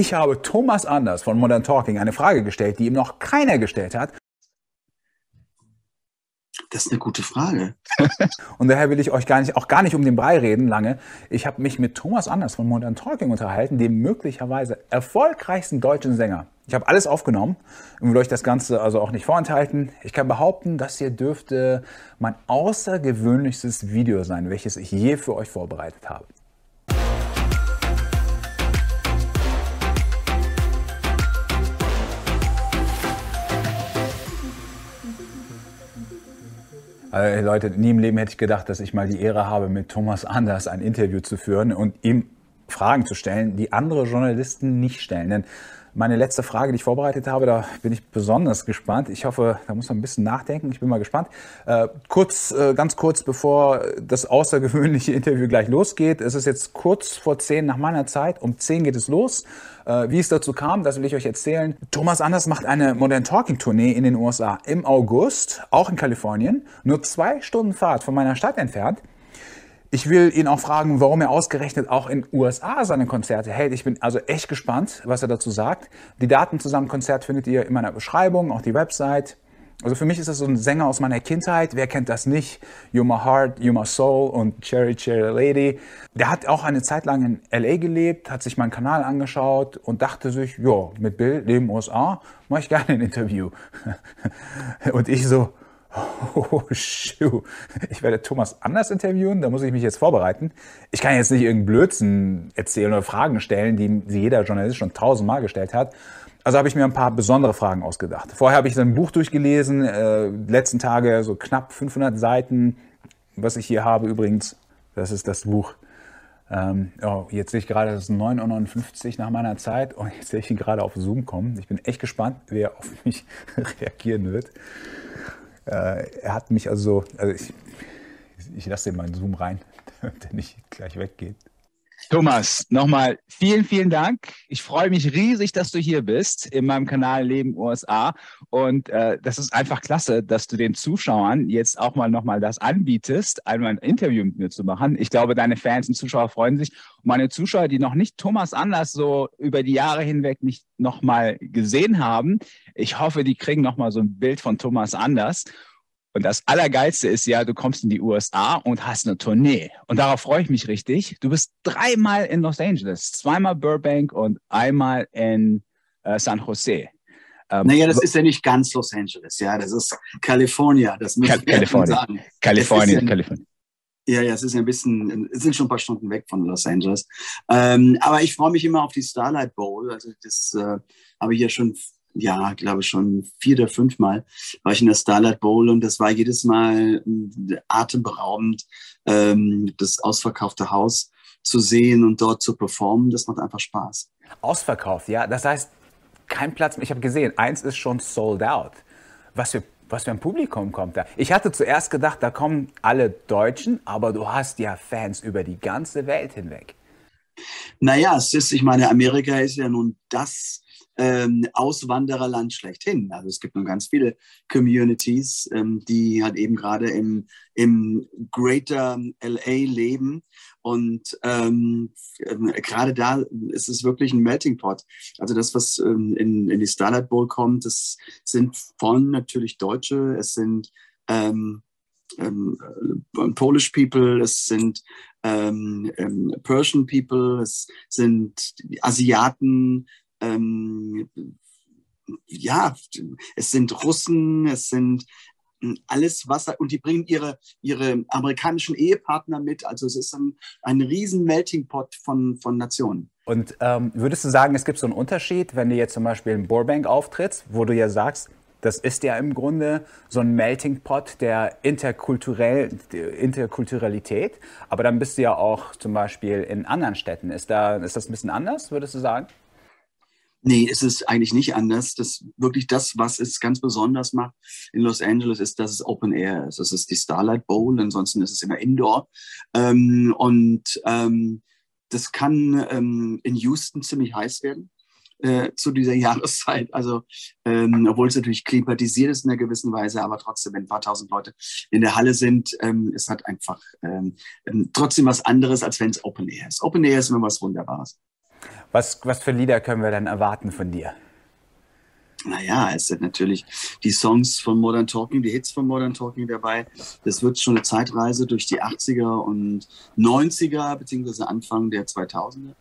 Ich habe Thomas Anders von Modern Talking eine Frage gestellt, die ihm noch keiner gestellt hat. Das ist eine gute Frage. Und daher will ich euch auch gar nicht um den Brei reden lange. Ich habe mich mit Thomas Anders von Modern Talking unterhalten, dem möglicherweise erfolgreichsten deutschen Sänger. Ich habe alles aufgenommen und will euch das Ganze also auch nicht vorenthalten. Ich kann behaupten, das hier dürfte mein außergewöhnlichstes Video sein, welches ich je für euch vorbereitet habe. Also, Leute, nie im Leben hätte ich gedacht, dass ich mal die Ehre habe, mit Thomas Anders ein Interview zu führen und ihm Fragen zu stellen, die andere Journalisten nicht stellen. Denn meine letzte Frage, die ich vorbereitet habe, da bin ich besonders gespannt. Ich hoffe, da muss man ein bisschen nachdenken. Ich bin mal gespannt. Ganz kurz, bevor das außergewöhnliche Interview gleich losgeht. Es ist jetzt kurz vor 10 nach meiner Zeit. Um 10 geht es los. Wie es dazu kam, das will ich euch erzählen. Thomas Anders macht eine Modern Talking Tournee in den USA im August, auch in Kalifornien. Nur 2 Stunden Fahrt von meiner Stadt entfernt. Ich will ihn auch fragen, warum er ausgerechnet auch in USA seine Konzerte hält. Ich bin also echt gespannt, was er dazu sagt. Die Daten zu seinem Konzert findet ihr in meiner Beschreibung, auch die Website. Also für mich ist das so ein Sänger aus meiner Kindheit. Wer kennt das nicht? You My Heart, You My Soul und Cherry Cherry Lady. Der hat auch eine Zeit lang in L.A. gelebt, hat sich meinen Kanal angeschaut und dachte sich, ja, mit Bill, leben USA, mache ich gerne ein Interview. Und ich so, oh, shoot. Ich werde Thomas Anders interviewen, da muss ich mich jetzt vorbereiten. Ich kann jetzt nicht irgendeinen Blödsinn erzählen oder Fragen stellen, die jeder Journalist schon 1000-mal gestellt hat. Also habe ich mir ein paar besondere Fragen ausgedacht. Vorher habe ich sein Buch durchgelesen, die letzten Tage so knapp 500 Seiten. Was ich hier habe übrigens, das ist das Buch. Jetzt sehe ich gerade, das ist 9:59 Uhr nach meiner Zeit und jetzt sehe ich ihn gerade auf Zoom kommen. Ich bin echt gespannt, wie er auf mich reagieren wird. Er hat mich also ich lasse den mal in Zoom rein, damit er nicht gleich weggeht. Thomas, nochmal vielen, vielen Dank. Ich freue mich riesig, dass du hier bist in meinem Kanal Leben USA. Und das ist einfach klasse, dass du den Zuschauern jetzt auch mal nochmal das anbietest, einmal ein Interview mit mir zu machen. Ich glaube, deine Fans und Zuschauer freuen sich. Und meine Zuschauer, die noch nicht Thomas Anders so über die Jahre hinweg nicht nochmal gesehen haben, ich hoffe, die kriegen nochmal so ein Bild von Thomas Anders. Und das Allergeilste ist ja, du kommst in die USA und hast eine Tournee. Und darauf freue ich mich richtig. Du bist 3-mal in Los Angeles, 2-mal Burbank und einmal in San Jose. Naja, das ist ja nicht ganz Los Angeles, ja, das ist California, das muss ich sagen. Kalifornien. Ja, es ist ja es sind schon ein paar Stunden weg von Los Angeles. Aber ich freue mich immer auf die Starlight Bowl. Also das habe ich ja schon, glaube schon 4 oder 5 Mal war ich in der Starlight Bowl und das war jedes Mal atemberaubend, das ausverkaufte Haus zu sehen und dort zu performen. Das macht einfach Spaß. Ausverkauft, ja. Das heißt, kein Platz mehr. Ich habe gesehen, 1 ist schon sold out. Was für ein Publikum kommt da? Ich hatte zuerst gedacht, da kommen alle Deutschen, aber du hast ja Fans über die ganze Welt hinweg. Naja, ich meine, Amerika ist ja nun das Auswandererland schlechthin. Also es gibt nun ganz viele Communities, die halt eben gerade im Greater LA leben und gerade da ist es wirklich ein Melting Pot. Also das, was in die Starlight Bowl kommt, das sind natürlich Deutsche, es sind Polish People, es sind Persian People, es sind Asiaten, es sind Russen, es sind alles Wasser und die bringen ihre amerikanischen Ehepartner mit. Also es ist ein riesen Melting Pot von Nationen. Und würdest du sagen, es gibt so einen Unterschied, wenn du jetzt zum Beispiel in Burbank auftrittst, wo du ja sagst, das ist ja im Grunde so ein Melting Pot der Interkulturalität, aber dann bist du ja auch zum Beispiel in anderen Städten. Ist das ein bisschen anders, würdest du sagen? Nee, es ist eigentlich nicht anders. Das, was es ganz besonders macht in Los Angeles, ist, dass es Open Air ist. Das ist die Starlight Bowl, ansonsten ist es immer Indoor. Das kann in Houston ziemlich heiß werden zu dieser Jahreszeit. Also, obwohl es natürlich klimatisiert ist in einer gewissen Weise, aber trotzdem, wenn ein paar tausend Leute in der Halle sind, ist halt einfach trotzdem was anderes, als wenn es Open Air ist. Open Air ist immer was Wunderbares. Was für Lieder können wir dann erwarten von dir? Naja, es sind natürlich die Songs von Modern Talking, die Hits von Modern Talking dabei. Das wird schon eine Zeitreise durch die 80er und 90er, beziehungsweise Anfang der 2000er.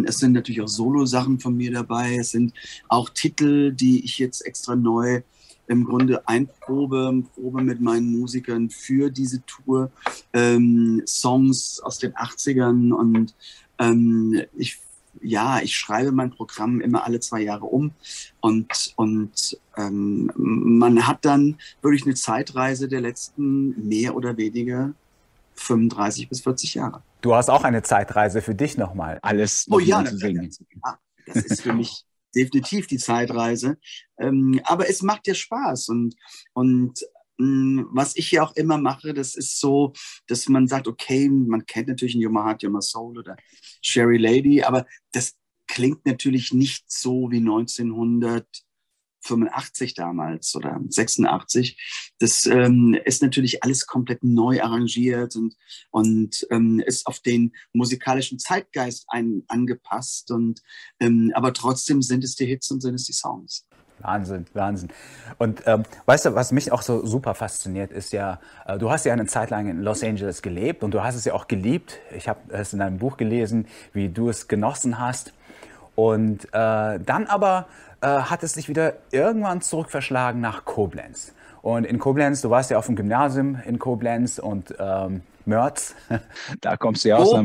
Es sind natürlich auch Solo-Sachen von mir dabei. Es sind auch Titel, die ich jetzt extra neu im Grunde probe mit meinen Musikern für diese Tour. Songs aus den 80ern und ich schreibe mein Programm immer alle 2 Jahre um und man hat dann wirklich eine Zeitreise der letzten mehr oder weniger 35 bis 40 Jahre. Du hast auch eine Zeitreise für dich nochmal. Alles noch zu singen. Das ist für mich definitiv die Zeitreise. Aber es macht ja Spaß und was ich ja auch immer mache, das ist so, dass man sagt, okay, man kennt natürlich You're My Heart, You're My Soul oder Sherry Lady, aber das klingt natürlich nicht so wie 1985 damals oder 86. Das ist natürlich alles komplett neu arrangiert und ist auf den musikalischen Zeitgeist angepasst. Aber trotzdem sind es die Hits und sind es die Songs. Wahnsinn, Wahnsinn. Und weißt du, was mich auch so super fasziniert, ist ja, du hast ja eine Zeit lang in Los Angeles gelebt und du hast es ja auch geliebt. Ich habe es in deinem Buch gelesen, wie du es genossen hast. Und dann aber hat es dich wieder irgendwann zurückverschlagen nach Koblenz. Und in Koblenz, du warst ja auf dem Gymnasium in Koblenz und Mörz. Da kommst du ja aus.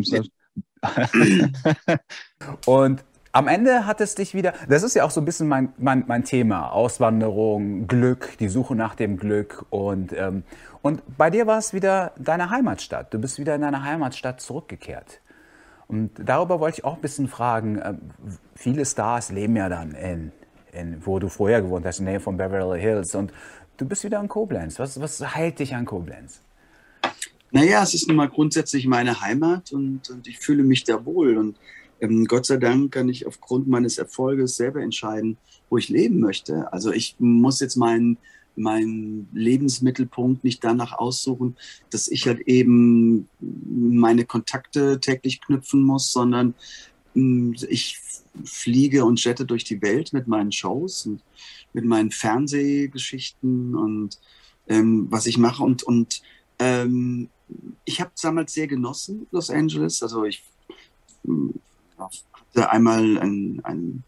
Und am Ende hat es dich wieder, das ist ja auch so ein bisschen mein Thema, Auswanderung, Glück, die Suche nach dem Glück und bei dir war es wieder deine Heimatstadt. Du bist wieder in deine Heimatstadt zurückgekehrt. Und darüber wollte ich auch ein bisschen fragen, viele Stars leben ja dann wo du vorher gewohnt hast, in der Nähe von Beverly Hills und du bist wieder in Koblenz. Was hält dich an Koblenz? Naja, es ist nun mal grundsätzlich meine Heimat und ich fühle mich da wohl und Gott sei Dank kann ich aufgrund meines Erfolges selber entscheiden, wo ich leben möchte. Also ich muss jetzt meinen Lebensmittelpunkt nicht danach aussuchen, dass ich halt eben meine Kontakte täglich knüpfen muss, sondern ich fliege und jette durch die Welt mit meinen Shows und mit meinen Fernsehgeschichten und was ich mache. Und ich habe es damals sehr genossen, Los Angeles. Also ich hatte einmal eine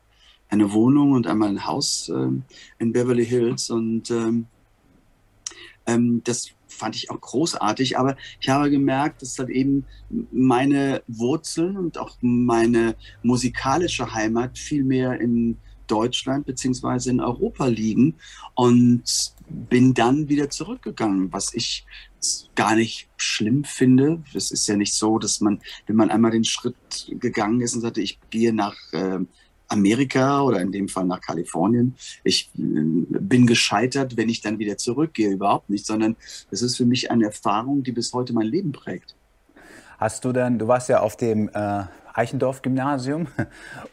Wohnung und einmal ein Haus in Beverly Hills und das fand ich auch großartig, aber ich habe gemerkt, dass halt eben meine Wurzeln und auch meine musikalische Heimat viel mehr in Deutschland beziehungsweise in Europa liegen und bin dann wieder zurückgegangen, was ich gar nicht schlimm finde. Es ist ja nicht so, dass man, wenn man einmal den Schritt gegangen ist und sagte, ich gehe nach Amerika oder in dem Fall nach Kalifornien. Ich bin gescheitert, wenn ich dann wieder zurückgehe, überhaupt nicht, sondern es ist für mich eine Erfahrung, die bis heute mein Leben prägt. Du warst ja auf dem Eichendorff-Gymnasium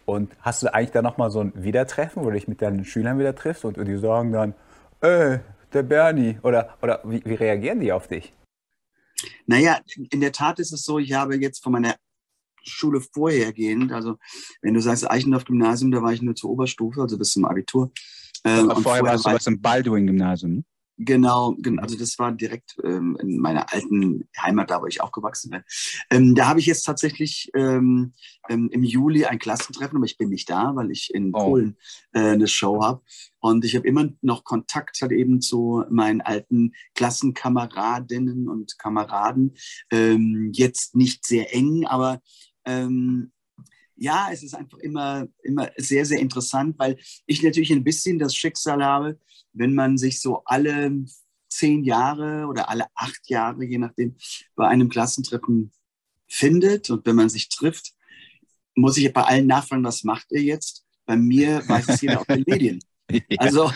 und hast du eigentlich da nochmal so ein Wiedertreffen, wo du dich mit deinen Schülern wieder triffst und die sagen dann, der Bernie, oder wie reagieren die auf dich? Naja, in der Tat ist es so, ich habe jetzt von meiner Schule vorhergehend, also wenn du sagst Eichendorff-Gymnasium, da war ich nur zur Oberstufe, also bis zum Abitur. Und vorher warst du was im Baldwin-Gymnasium. Genau, also das war direkt in meiner alten Heimat, da wo ich aufgewachsen bin. Da habe ich jetzt tatsächlich im Juli ein Klassentreffen, aber ich bin nicht da, weil ich in Polen eine Show habe. Und ich habe immer noch Kontakt halt eben zu meinen alten Klassenkameradinnen und Kameraden. Jetzt nicht sehr eng, aber ja, es ist einfach immer sehr, sehr interessant, weil ich natürlich ein bisschen das Schicksal habe, wenn man sich so alle 10 Jahre oder alle 8 Jahre, je nachdem, bei einem Klassentreffen findet und wenn man sich trifft, muss ich bei allen nachfragen, was macht ihr jetzt? Bei mir weiß es jeder auf den Medien. Ja. Also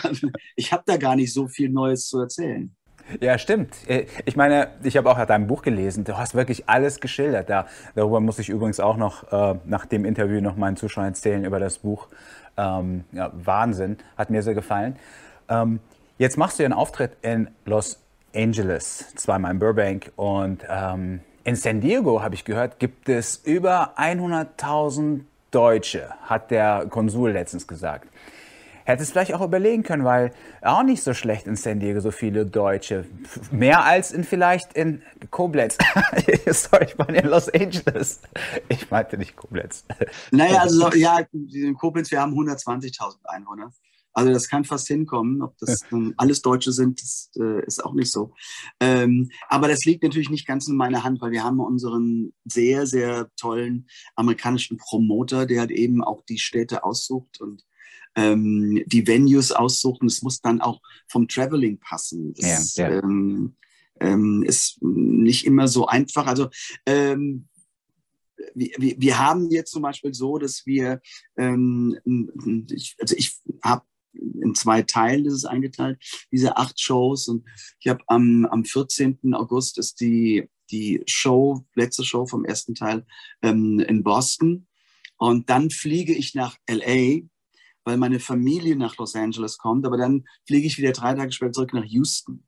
ich habe da gar nicht so viel Neues zu erzählen. Ja, stimmt. Ich meine, ich habe auch dein Buch gelesen. Du hast wirklich alles geschildert. Darüber muss ich übrigens auch noch nach dem Interview noch meinen Zuschauern erzählen über das Buch. Ja, Wahnsinn, hat mir sehr gefallen. Jetzt machst du einen Auftritt in Los Angeles, zweimal in Burbank und in San Diego, habe ich gehört, gibt es über 100.000 Deutsche, hat der Konsul letztens gesagt. Hättest vielleicht auch überlegen können, weil auch nicht so schlecht in San Diego so viele Deutsche. Mehr als vielleicht in Koblenz. Sorry, ich meine in Los Angeles. Ich meinte nicht Koblenz. Naja, also ja, in Koblenz, wir haben 120.000 Einwohner. Also das kann fast hinkommen. Ob das dann alles Deutsche sind, das ist auch nicht so. Aber das liegt natürlich nicht ganz in meiner Hand, weil wir haben unseren sehr, sehr tollen amerikanischen Promoter, der halt eben auch die Städte aussucht und die Venues aussucht. Und es muss dann auch vom Traveling passen. Das ist nicht immer so einfach. Also wir haben jetzt zum Beispiel so, dass wir, ich habe in 2 Teilen, das ist eingeteilt, diese 8 Shows. Und ich habe am 14. August ist die letzte Show vom ersten Teil in Boston. Und dann fliege ich nach LA, weil meine Familie nach Los Angeles kommt. Aber dann fliege ich wieder 3 Tage später zurück nach Houston.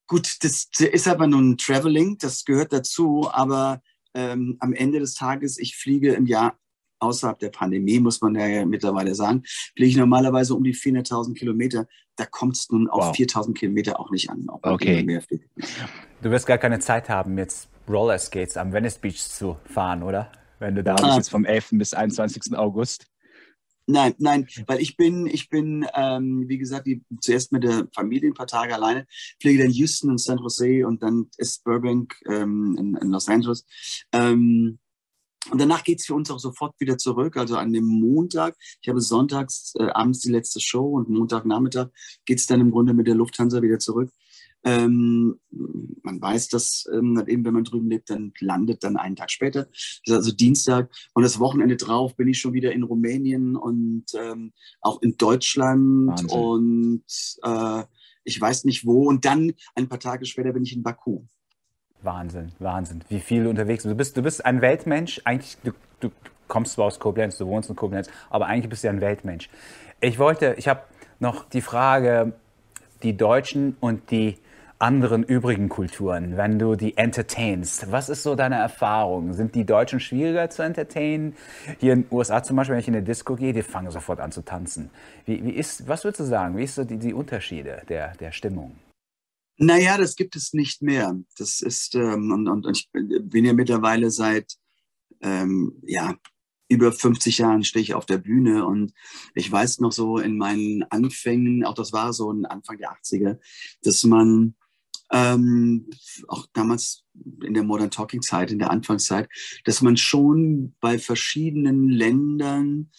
Gut, das ist aber nun Traveling, das gehört dazu. Aber am Ende des Tages, ich fliege im Jahr außerhalb der Pandemie, muss man ja mittlerweile sagen, fliege ich normalerweise um die 400.000 Kilometer. Da kommt es nun auf 4.000 Kilometer auch nicht an. Okay. Du wirst gar keine Zeit haben, jetzt Rollerskates am Venice Beach zu fahren, oder? Wenn du da bist jetzt vom 11. bis 21. August. Nein, weil ich bin, wie gesagt, zuerst mit der Familie ein paar Tage alleine, fliege dann Houston und San Jose und dann ist Burbank in Los Angeles. Und danach geht es für uns auch sofort wieder zurück. Also an dem Montag, ich habe sonntags abends die letzte Show und Montagnachmittag geht es dann im Grunde mit der Lufthansa wieder zurück. Man weiß, dass eben, wenn man drüben lebt, dann landet dann einen Tag später. Das ist also Dienstag. Und das Wochenende drauf bin ich schon wieder in Rumänien und auch in Deutschland. Wahnsinn. Und ich weiß nicht wo. Und dann ein paar Tage später bin ich in Baku. Wahnsinn, Wahnsinn. Wie viel du unterwegs bist. Du bist ein Weltmensch. Eigentlich, du kommst zwar aus Koblenz, du wohnst in Koblenz, aber eigentlich bist du ja ein Weltmensch. Ich habe noch die Frage, die Deutschen und die anderen übrigen Kulturen, wenn du die entertainst. Was ist so deine Erfahrung? Sind die Deutschen schwieriger zu entertainen? Hier in den USA zum Beispiel, wenn ich in eine Disco gehe, die fangen sofort an zu tanzen. Was würdest du sagen? Wie ist so die Unterschiede der Stimmung? Naja, das gibt es nicht mehr. Das ist, und ich bin ja mittlerweile seit über 50 Jahren stehe ich auf der Bühne und ich weiß noch so in meinen Anfängen, auch das war so Anfang der 80er, dass man auch damals in der Modern Talking Zeit, in der Anfangszeit, dass man schon bei verschiedenen Ländern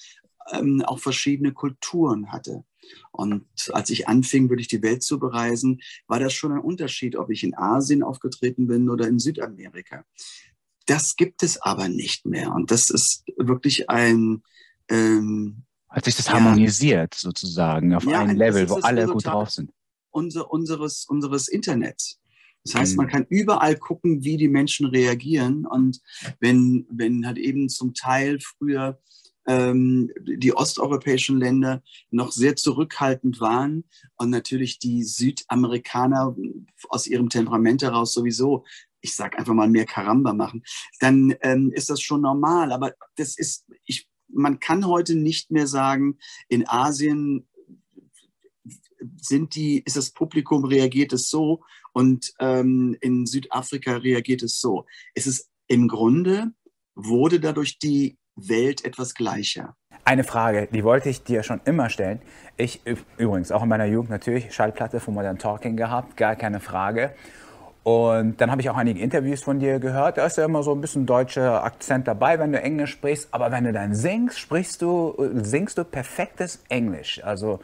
auch verschiedene Kulturen hatte. Und als ich anfing, wirklich die Welt zu bereisen, war das schon ein Unterschied, ob ich in Asien aufgetreten bin oder in Südamerika. Das gibt es aber nicht mehr. Und das ist wirklich ein... hat sich das harmonisiert sozusagen auf ein Level, wo alle gut drauf sind? Unseres Internets. Das heißt, man kann überall gucken, wie die Menschen reagieren. Und wenn halt eben zum Teil früher die osteuropäischen Länder noch sehr zurückhaltend waren und natürlich die Südamerikaner aus ihrem Temperament heraus sowieso, ich sage einfach mal, mehr Karamba machen, dann ist das schon normal. Aber man kann heute nicht mehr sagen, in Asien ist das Publikum, reagiert es so und in Südafrika reagiert es so. Es ist im Grunde, wurde dadurch die Welt etwas gleicher. Eine Frage, die wollte ich dir schon immer stellen. Ich übrigens auch in meiner Jugend natürlich Schallplatte von Modern Talking gehabt, gar keine Frage. Und dann habe ich auch einige Interviews von dir gehört. Da ist ja immer so ein bisschen deutscher Akzent dabei, wenn du Englisch sprichst. Aber wenn du dann singst, singst du perfektes Englisch. Also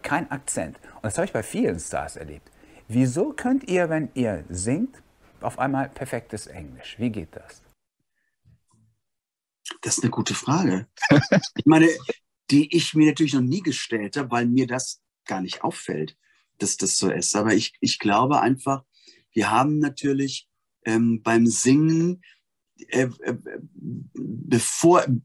kein Akzent. Und das habe ich bei vielen Stars erlebt. Wieso könnt ihr, wenn ihr singt, auf einmal perfektes Englisch? Wie geht das? Das ist eine gute Frage. Ich meine, die ich mir natürlich noch nie gestellt habe, weil mir das gar nicht auffällt, dass das so ist. Aber ich glaube einfach, wir haben natürlich beim Singen,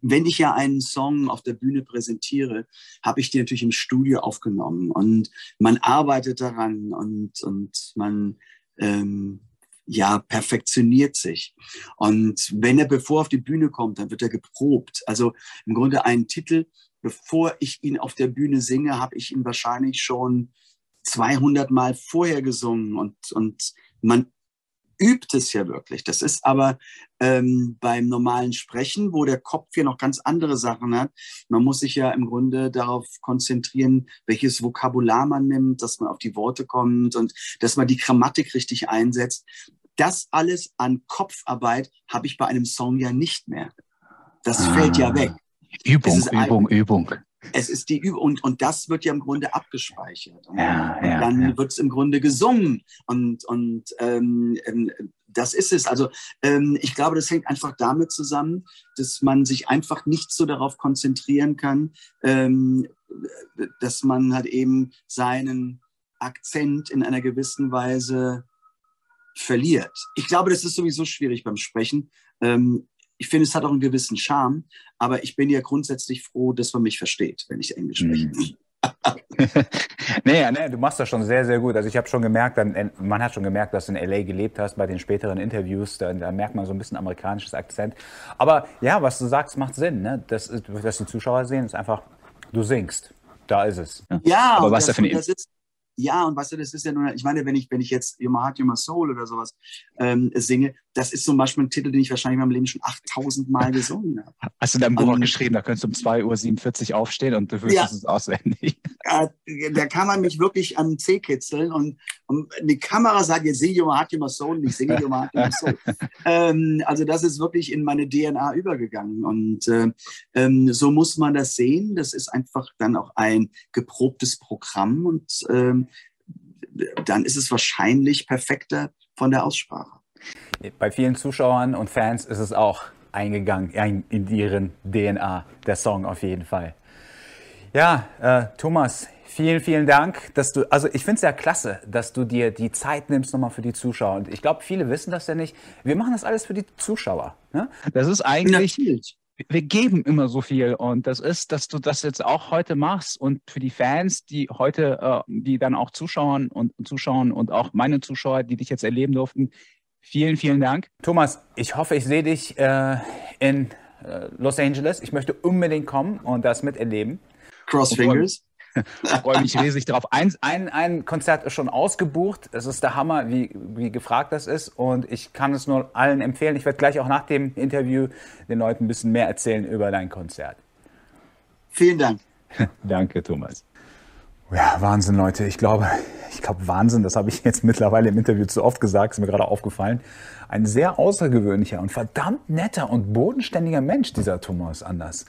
wenn ich ja einen Song auf der Bühne präsentiere, habe ich den natürlich im Studio aufgenommen und man arbeitet daran und man ja, perfektioniert sich. Und wenn er bevor er auf die Bühne kommt, dann wird er geprobt. Also im Grunde einen Titel, bevor ich ihn auf der Bühne singe, habe ich ihn wahrscheinlich schon 200 Mal vorher gesungen und man übt es ja wirklich. Das ist aber beim normalen Sprechen, wo der Kopf ja noch ganz andere Sachen hat. Man muss sich ja im Grunde darauf konzentrieren, welches Vokabular man nimmt, dass man auf die Worte kommt und dass man die Grammatik richtig einsetzt. Das alles an Kopfarbeit habe ich bei einem Song ja nicht mehr. Das fällt ja weg. Übung. Es ist die Übung und das wird ja im Grunde abgespeichert. Und Ja, dann wird es im Grunde gesungen und das ist es. Also ich glaube, das hängt einfach damit zusammen, dass man sich einfach nicht so darauf konzentrieren kann, dass man halt eben seinen Akzent in einer gewissen Weise verliert. Ich glaube, das ist sowieso schwierig beim Sprechen. Ich finde, es hat auch einen gewissen Charme, aber ich bin ja grundsätzlich froh, dass man mich versteht, wenn ich Englisch spreche. Nee, du machst das schon sehr, sehr gut. Also ich habe schon gemerkt, man hat schon gemerkt, dass du in LA gelebt hast bei den späteren Interviews. Da merkt man so ein bisschen amerikanisches Akzent. Aber ja, was du sagst, macht Sinn. Ne? Dass die Zuschauer sehen, ist einfach, du singst. Da ist es. Ja, aber was da für eine ja, und weißt du, das ist ja nur, ich meine, wenn ich jetzt Your My Heart, Your My Soul oder sowas singe, das ist zum Beispiel ein Titel, den ich wahrscheinlich in meinem Leben schon 8000 Mal gesungen habe. Hast du in deinem Buch auch geschrieben, da könntest du um 2:47 Uhr aufstehen und du wüsstest es auswendig. Da kann man mich wirklich an den Zeh kitzeln und die Kamera sagt, jetzt singe Your My Heart, Your My Soul und ich singe Your My Heart, Your My Soul. Also das ist wirklich in meine DNA übergegangen und so muss man das sehen. Das ist einfach dann auch ein geprobtes Programm und dann ist es wahrscheinlich perfekter von der Aussprache. Bei vielen Zuschauern und Fans ist es auch eingegangen in ihren DNA, der Song auf jeden Fall. Ja, Thomas, vielen, vielen Dank, also ich finde es ja klasse, dass du dir die Zeit nimmst nochmal für die Zuschauer. Und ich glaube, viele wissen das ja nicht. Wir machen das alles für die Zuschauer. Ne? Das ist eigentlich... Wir geben immer so viel und das ist, dass du das jetzt auch heute machst und für die Fans, die heute, die dann auch zuschauen und auch meine Zuschauer, die dich jetzt erleben durften, vielen, vielen Dank. Thomas, ich hoffe, ich sehe dich in Los Angeles. Ich möchte unbedingt kommen und das miterleben. Cross Fingers. Ich freue mich riesig drauf. Ein Konzert ist schon ausgebucht. Es ist der Hammer, wie gefragt das ist. Und ich kann es nur allen empfehlen. Ich werde gleich auch nach dem Interview den Leuten ein bisschen mehr erzählen über dein Konzert. Vielen Dank. Danke, Thomas. Ja, Wahnsinn, Leute. Ich glaube, Wahnsinn, das habe ich jetzt mittlerweile im Interview zu oft gesagt, ist mir gerade aufgefallen. Ein sehr außergewöhnlicher und verdammt netter und bodenständiger Mensch, dieser Thomas Anders.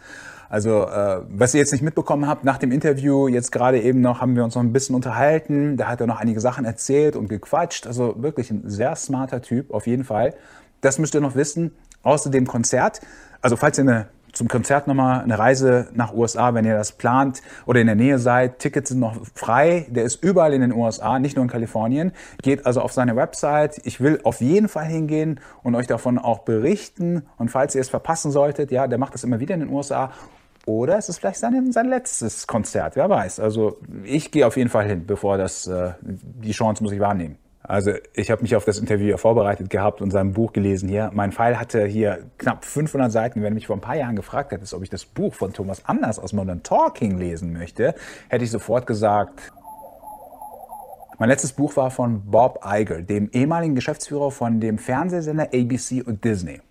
Also, was ihr jetzt nicht mitbekommen habt, nach dem Interview, jetzt gerade eben noch, haben wir uns noch ein bisschen unterhalten. Da hat er noch einige Sachen erzählt und gequatscht. Also wirklich ein sehr smarter Typ, auf jeden Fall. Das müsst ihr noch wissen. Außer dem Konzert, also falls ihr zum Konzert nochmal eine Reise nach USA, wenn ihr das plant oder in der Nähe seid. Tickets sind noch frei. Der ist überall in den USA, nicht nur in Kalifornien. Geht also auf seine Website. Ich will auf jeden Fall hingehen und euch davon auch berichten. Und falls ihr es verpassen solltet, ja, der macht das immer wieder in den USA. Oder es ist vielleicht sein letztes Konzert, wer weiß. Also ich gehe auf jeden Fall hin, bevor die Chance muss ich wahrnehmen. Also ich habe mich auf das Interview vorbereitet gehabt und sein Buch gelesen hier. Mein Pfeil hatte hier knapp 500 Seiten. Wenn du mich vor ein paar Jahren gefragt hättest, ob ich das Buch von Thomas Anders aus Modern Talking lesen möchte, hätte ich sofort gesagt. Mein letztes Buch war von Bob Iger, dem ehemaligen Geschäftsführer von dem Fernsehsender ABC und Disney.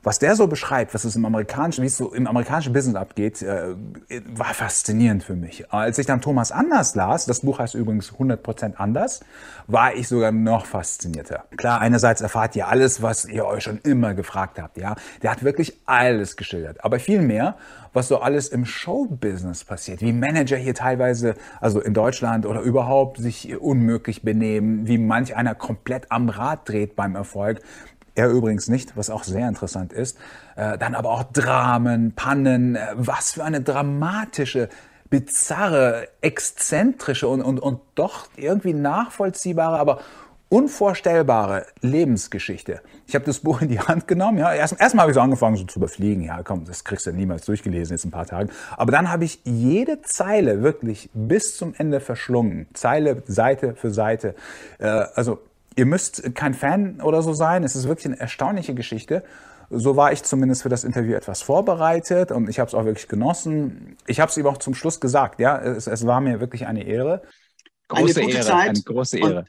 Was der so beschreibt, wie es so im amerikanischen Business abgeht, war faszinierend für mich. Als ich dann Thomas Anders las, das Buch heißt übrigens 100% anders, war ich sogar noch faszinierter. Klar, einerseits erfahrt ihr alles, was ihr euch schon immer gefragt habt. Ja, der hat wirklich alles geschildert. Aber viel mehr, was so alles im Showbusiness passiert, wie Manager hier teilweise, also in Deutschland oder überhaupt, sich unmöglich benehmen, wie manch einer komplett am Rad dreht beim Erfolg. Er übrigens nicht, was auch sehr interessant ist. Dann aber auch Dramen, Pannen, was für eine dramatische, bizarre, exzentrische und doch irgendwie nachvollziehbare, aber unvorstellbare Lebensgeschichte. Ich habe das Buch in die Hand genommen. Ja. Erstmal habe ich so angefangen so zu überfliegen. Ja, komm, das kriegst du niemals durchgelesen jetzt in ein paar Tagen. Aber dann habe ich jede Zeile wirklich bis zum Ende verschlungen. Zeile, Seite für Seite. Also Ihr müsst kein Fan oder so sein. Es ist wirklich eine erstaunliche Geschichte. So war ich zumindest für das Interview etwas vorbereitet und ich habe es auch wirklich genossen. Ich habe es ihm auch zum Schluss gesagt. Ja, es war mir wirklich eine Ehre. Große Eine gute Ehre, Zeit eine große Ehre.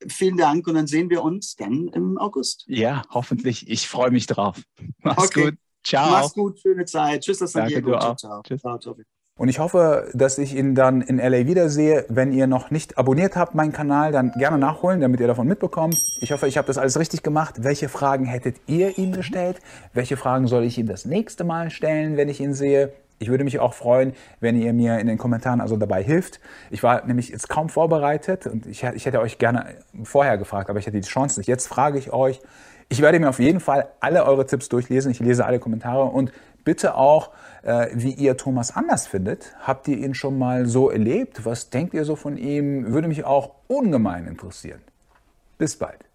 Vielen Dank und dann sehen wir uns dann im August. Ja, hoffentlich. Ich freue mich drauf. Mach's Okay. gut. Ciao. Mach's gut, schöne Zeit. Tschüss, das Danke, Diego. du auch. Ciao, ciao. Tschüss. Ciao, ciao. Und ich hoffe, dass ich ihn dann in LA wiedersehe. Wenn ihr noch nicht abonniert habt, meinen Kanal, dann gerne nachholen, damit ihr davon mitbekommt. Ich hoffe, ich habe das alles richtig gemacht. Welche Fragen hättet ihr ihm gestellt? Welche Fragen soll ich ihm das nächste Mal stellen, wenn ich ihn sehe? Ich würde mich auch freuen, wenn ihr mir in den Kommentaren also dabei hilft. Ich war nämlich jetzt kaum vorbereitet und ich hätte euch gerne vorher gefragt, aber ich hatte die Chance nicht. Jetzt frage ich euch. Ich werde mir auf jeden Fall alle eure Tipps durchlesen. Ich lese alle Kommentare und bitte auch, wie ihr Thomas Anders findet. Habt ihr ihn schon mal so erlebt? Was denkt ihr so von ihm? Würde mich auch ungemein interessieren. Bis bald.